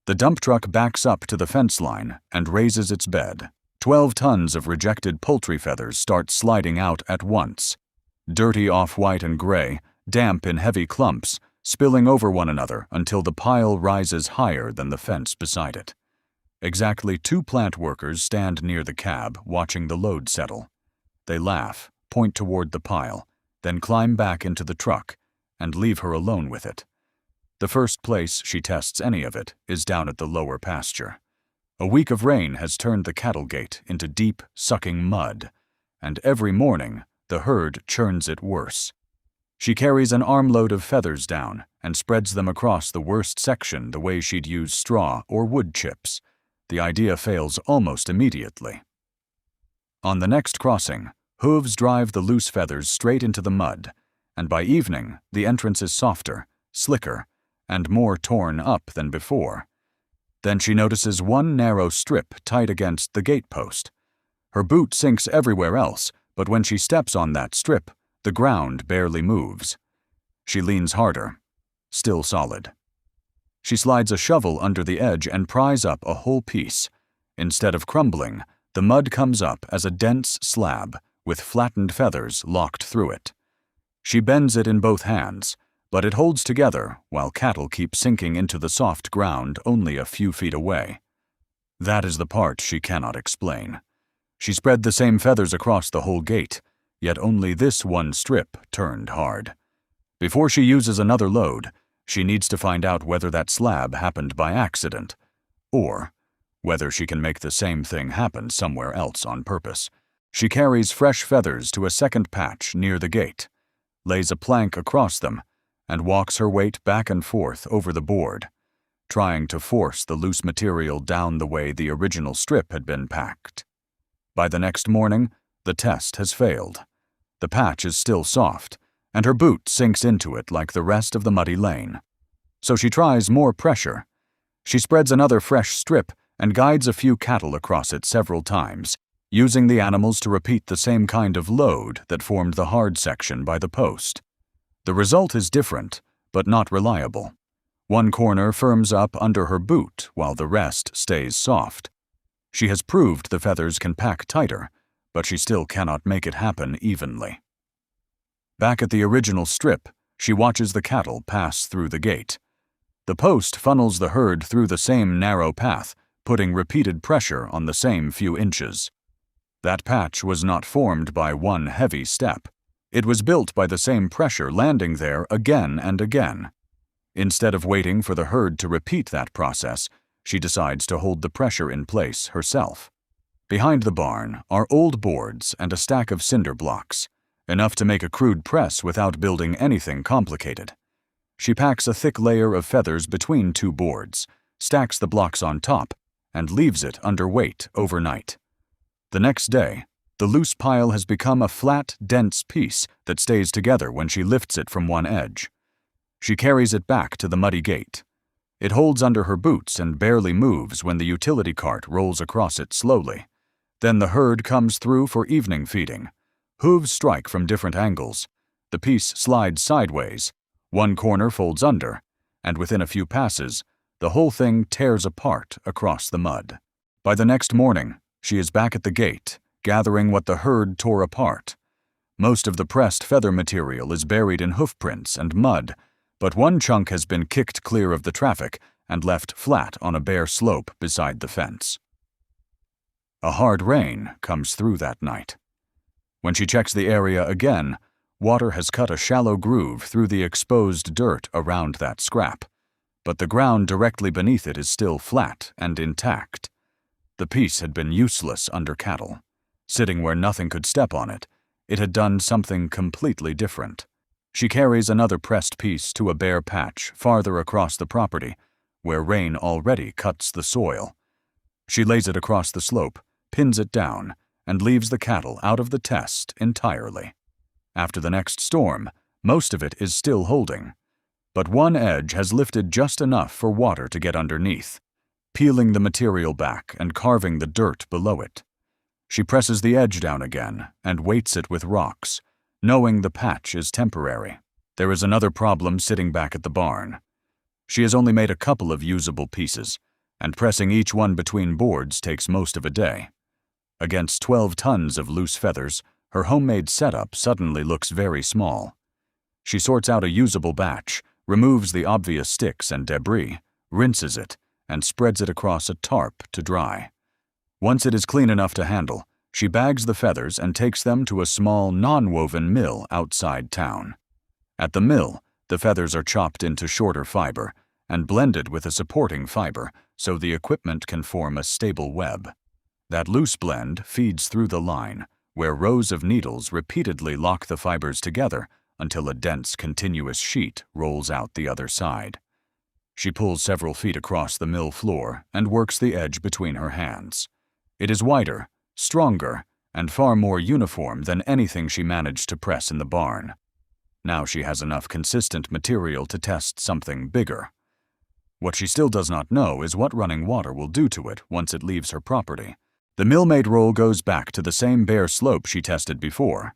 The dump truck backs up to the fence line and raises its bed. 12 tons of rejected poultry feathers start sliding out at once. Dirty off-white and gray, damp in heavy clumps, spilling over one another until the pile rises higher than the fence beside it. Exactly 2 plant workers stand near the cab, watching the load settle. They laugh, point toward the pile, then climb back into the truck and leave her alone with it. The first place she tests any of it is down at the lower pasture. A week of rain has turned the cattle gate into deep, sucking mud, and every morning the herd churns it worse. She carries an armload of feathers down and spreads them across the worst section the way she'd use straw or wood chips. The idea fails almost immediately. On the next crossing, hooves drive the loose feathers straight into the mud, and by evening the entrance is softer, slicker, and more torn up than before. Then she notices one narrow strip tight against the gate post. Her boot sinks everywhere else, but when she steps on that strip, the ground barely moves. She leans harder. Still solid. She slides a shovel under the edge and pries up a whole piece. Instead of crumbling, the mud comes up as a dense slab with flattened feathers locked through it. She bends it in both hands, but it holds together while cattle keep sinking into the soft ground only a few feet away. That is the part she cannot explain. She spread the same feathers across the whole gate, yet only this one strip turned hard. Before she uses another load, she needs to find out whether that slab happened by accident, or whether she can make the same thing happen somewhere else on purpose. She carries fresh feathers to a second patch near the gate, lays a plank across them, and walks her weight back and forth over the board, trying to force the loose material down the way the original strip had been packed. By the next morning, the test has failed. The patch is still soft, and her boot sinks into it like the rest of the muddy lane. So she tries more pressure. She spreads another fresh strip and guides a few cattle across it several times, using the animals to repeat the same kind of load that formed the hard section by the post. The result is different, but not reliable. One corner firms up under her boot while the rest stays soft. She has proved the feathers can pack tighter, but she still cannot make it happen evenly. Back at the original strip, she watches the cattle pass through the gate. The post funnels the herd through the same narrow path, putting repeated pressure on the same few inches. That patch was not formed by one heavy step. It was built by the same pressure landing there again and again. Instead of waiting for the herd to repeat that process, she decides to hold the pressure in place herself. Behind the barn are old boards and a stack of cinder blocks, enough to make a crude press without building anything complicated. She packs a thick layer of feathers between 2 boards, stacks the blocks on top, and leaves it under weight overnight. The next day, the loose pile has become a flat, dense piece that stays together when she lifts it from one edge. She carries it back to the muddy gate. It holds under her boots and barely moves when the utility cart rolls across it slowly. Then the herd comes through for evening feeding. Hooves strike from different angles. The piece slides sideways. One corner folds under, and within a few passes, the whole thing tears apart across the mud. By the next morning, she is back at the gate, gathering what the herd tore apart. Most of the pressed feather material is buried in hoofprints and mud, but one chunk has been kicked clear of the traffic and left flat on a bare slope beside the fence. A hard rain comes through that night. When she checks the area again, water has cut a shallow groove through the exposed dirt around that scrap, but the ground directly beneath it is still flat and intact. The piece had been useless under cattle. Sitting where nothing could step on it, it had done something completely different. She carries another pressed piece to a bare patch farther across the property, where rain already cuts the soil. She lays it across the slope, pins it down, and leaves the cattle out of the test entirely. After the next storm, most of it is still holding, but one edge has lifted just enough for water to get underneath, peeling the material back and carving the dirt below it. She presses the edge down again and weights it with rocks, knowing the patch is temporary. There is another problem sitting back at the barn. She has only made a couple of usable pieces, and pressing each one between boards takes most of a day. Against 12 tons of loose feathers, her homemade setup suddenly looks very small. She sorts out a usable batch, removes the obvious sticks and debris, rinses it, and spreads it across a tarp to dry. Once it is clean enough to handle, she bags the feathers and takes them to a small non-woven mill outside town. At the mill, the feathers are chopped into shorter fiber and blended with a supporting fiber so the equipment can form a stable web. That loose blend feeds through the line, where rows of needles repeatedly lock the fibers together until a dense, continuous sheet rolls out the other side. She pulls several feet across the mill floor and works the edge between her hands. It is wider, stronger, and far more uniform than anything she managed to press in the barn. Now she has enough consistent material to test something bigger. What she still does not know is what running water will do to it once it leaves her property. The mill-made roll goes back to the same bare slope she tested before.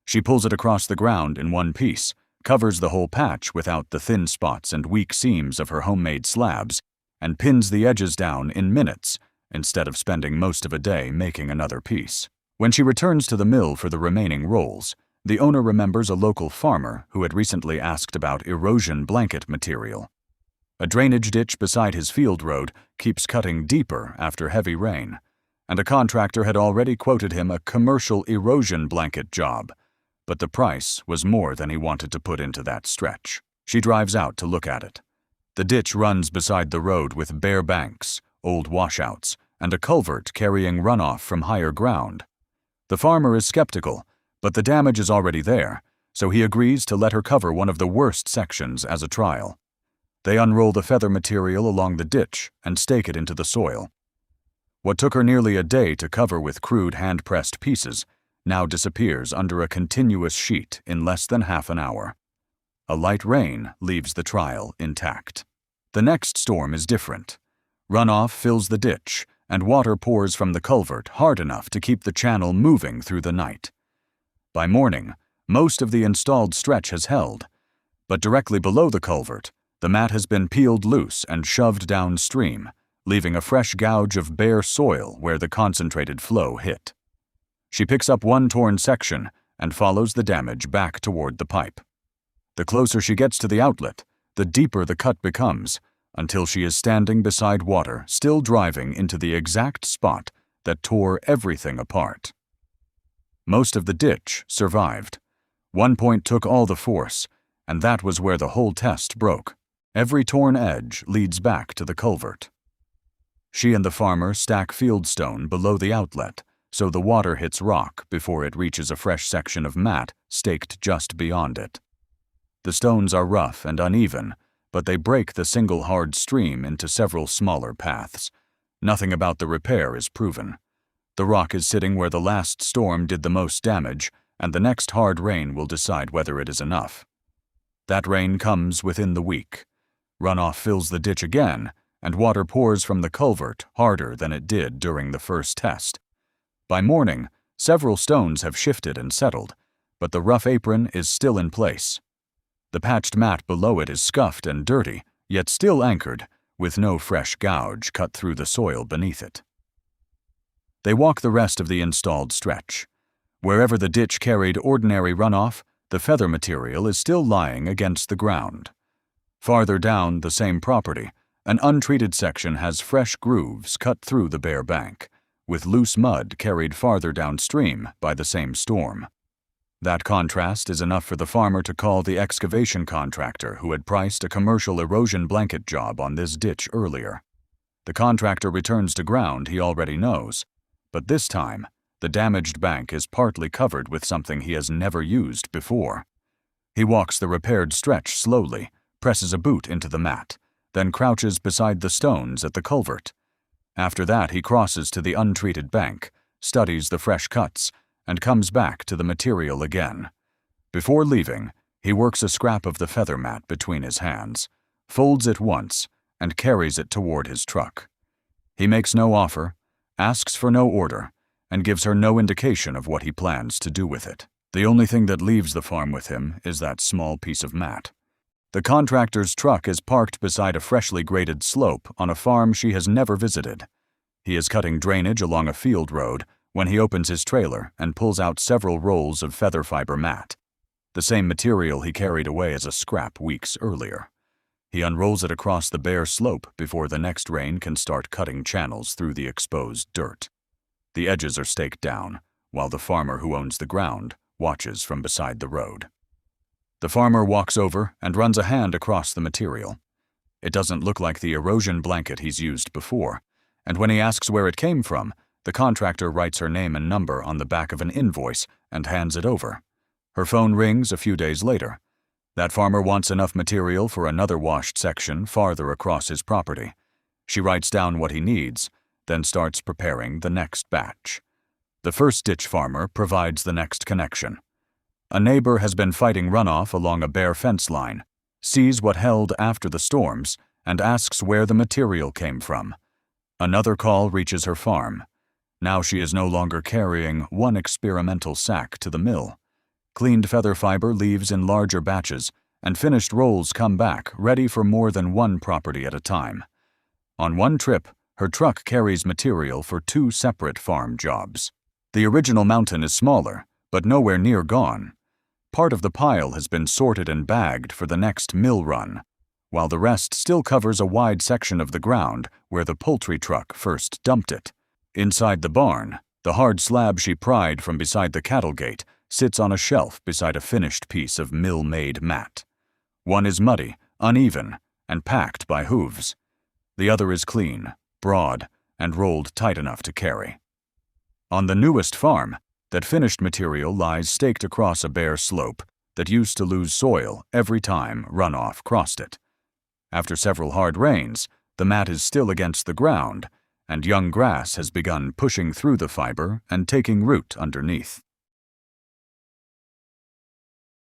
She pulls it across the ground in one piece, covers the whole patch without the thin spots and weak seams of her homemade slabs, and pins the edges down in minutes, instead of spending most of a day making another piece. When she returns to the mill for the remaining rolls, the owner remembers a local farmer who had recently asked about erosion blanket material. A drainage ditch beside his field road keeps cutting deeper after heavy rain, and a contractor had already quoted him a commercial erosion blanket job, but the price was more than he wanted to put into that stretch. She drives out to look at it. The ditch runs beside the road with bare banks, old washouts, and a culvert carrying runoff from higher ground. The farmer is skeptical, but the damage is already there, so he agrees to let her cover one of the worst sections as a trial. They unroll the feather material along the ditch and stake it into the soil. What took her nearly a day to cover with crude hand-pressed pieces now disappears under a continuous sheet in less than half an hour. A light rain leaves the trial intact. The next storm is different. Runoff fills the ditch, and water pours from the culvert hard enough to keep the channel moving through the night. By morning, most of the installed stretch has held, but directly below the culvert, the mat has been peeled loose and shoved downstream, leaving a fresh gouge of bare soil where the concentrated flow hit. She picks up one torn section and follows the damage back toward the pipe. The closer she gets to the outlet, the deeper the cut becomes, until she is standing beside water, still driving into the exact spot that tore everything apart. Most of the ditch survived. One point took all the force, and that was where the whole test broke. Every torn edge leads back to the culvert. She and the farmer stack fieldstone below the outlet, so the water hits rock before it reaches a fresh section of mat staked just beyond it. The stones are rough and uneven, but they break the single hard stream into several smaller paths. Nothing about the repair is proven. The rock is sitting where the last storm did the most damage, and the next hard rain will decide whether it is enough. That rain comes within the week. Runoff fills the ditch again, and water pours from the culvert harder than it did during the first test. By morning, several stones have shifted and settled, but the rough apron is still in place. The patched mat below it is scuffed and dirty, yet still anchored, with no fresh gouge cut through the soil beneath it. They walk the rest of the installed stretch. Wherever the ditch carried ordinary runoff, the feather material is still lying against the ground. Farther down the same property, an untreated section has fresh grooves cut through the bare bank, with loose mud carried farther downstream by the same storm. That contrast is enough for the farmer to call the excavation contractor who had priced a commercial erosion blanket job on this ditch earlier. The contractor returns to ground he already knows, but this time, the damaged bank is partly covered with something he has never used before. He walks the repaired stretch slowly, presses a boot into the mat, then crouches beside the stones at the culvert. After that, he crosses to the untreated bank, studies the fresh cuts, and comes back to the material again. Before leaving, he works a scrap of the feather mat between his hands, folds it once, and carries it toward his truck. He makes no offer, asks for no order, and gives her no indication of what he plans to do with it. The only thing that leaves the farm with him is that small piece of mat. The contractor's truck is parked beside a freshly graded slope on a farm she has never visited. He is cutting drainage along a field road when he opens his trailer and pulls out several rolls of feather fiber mat, the same material he carried away as a scrap weeks earlier. He unrolls it across the bare slope before the next rain can start cutting channels through the exposed dirt. The edges are staked down, while the farmer who owns the ground watches from beside the road. The farmer walks over and runs a hand across the material. It doesn't look like the erosion blanket he's used before, and when he asks where it came from, the contractor writes her name and number on the back of an invoice and hands it over. Her phone rings a few days later. That farmer wants enough material for another washed section farther across his property. She writes down what he needs, then starts preparing the next batch. The first-ditch farmer provides the next connection. A neighbor has been fighting runoff along a bare fence line, sees what held after the storms, and asks where the material came from. Another call reaches her farm. Now she is no longer carrying one experimental sack to the mill. Cleaned feather fiber leaves in larger batches, and finished rolls come back ready for more than one property at a time. On one trip, her truck carries material for 2 separate farm jobs. The original mountain is smaller, but nowhere near gone. Part of the pile has been sorted and bagged for the next mill run, while the rest still covers a wide section of the ground where the poultry truck first dumped it. Inside the barn, the hard slab she pried from beside the cattle gate sits on a shelf beside a finished piece of mill-made mat. One is muddy, uneven, and packed by hooves. The other is clean, broad, and rolled tight enough to carry. On the newest farm, that finished material lies staked across a bare slope that used to lose soil every time runoff crossed it. After several hard rains, the mat is still against the ground, and young grass has begun pushing through the fiber and taking root underneath.